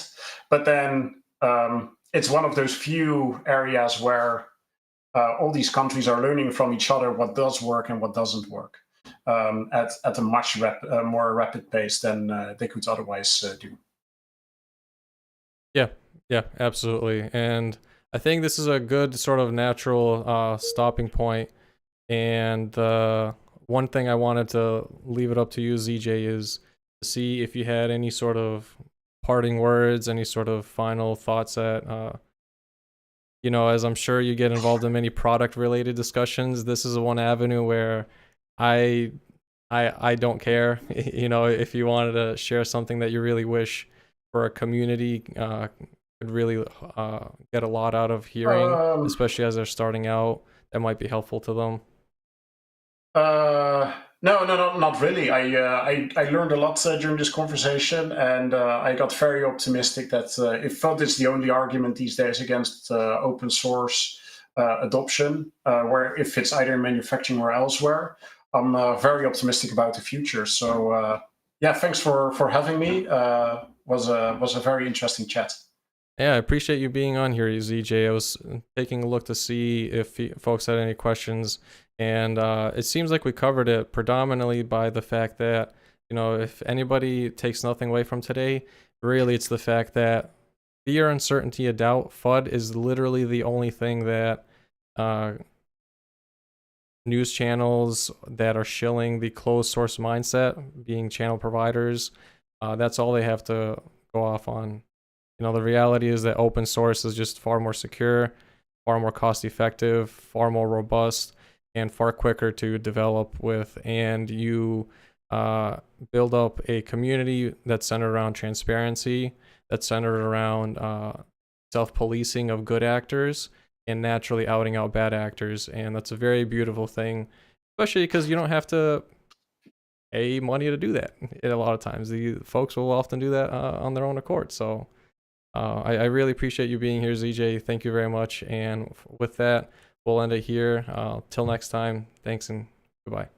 But then it's one of those few areas where all these countries are learning from each other what does work and what doesn't work at a much more rapid pace than they could otherwise do. Yeah, absolutely. And I think this is a good sort of natural stopping point. And one thing I wanted to leave it up to you, ZJ, is to see if you had any sort of parting words, any sort of final thoughts that, you know, as I'm sure you get involved in many product related discussions, this is one avenue where I I don't care. You know, if you wanted to share something that you really wish for a community could really get a lot out of hearing, especially as they're starting out, that might be helpful to them. No, not really. I learned a lot during this conversation, and I got very optimistic that if FUD is the only argument these days against open source adoption, where if it's either in manufacturing or elsewhere, I'm very optimistic about the future. So yeah, thanks for having me. Was a very interesting chat. Yeah, I appreciate you being on here, ZJ. I was taking a look to see if folks had any questions, and it seems like we covered it predominantly by the fact that, you know, if anybody takes nothing away from today, really it's the fact that fear, uncertainty, and doubt, FUD is literally the only thing that news channels that are shilling the closed source mindset, being channel providers, that's all they have to go off on. You know, the reality is that open source is just far more secure, far more cost effective, far more robust, and far quicker to develop with. And you build up a community that's centered around transparency, that's centered around self-policing of good actors, and naturally outing out bad actors. And that's a very beautiful thing, especially because you don't have to pay money to do that. A lot of times, the folks will often do that on their own accord. So I really appreciate you being here, ZJ. Thank you very much. And with that, we'll end it here. Till next time, thanks and goodbye.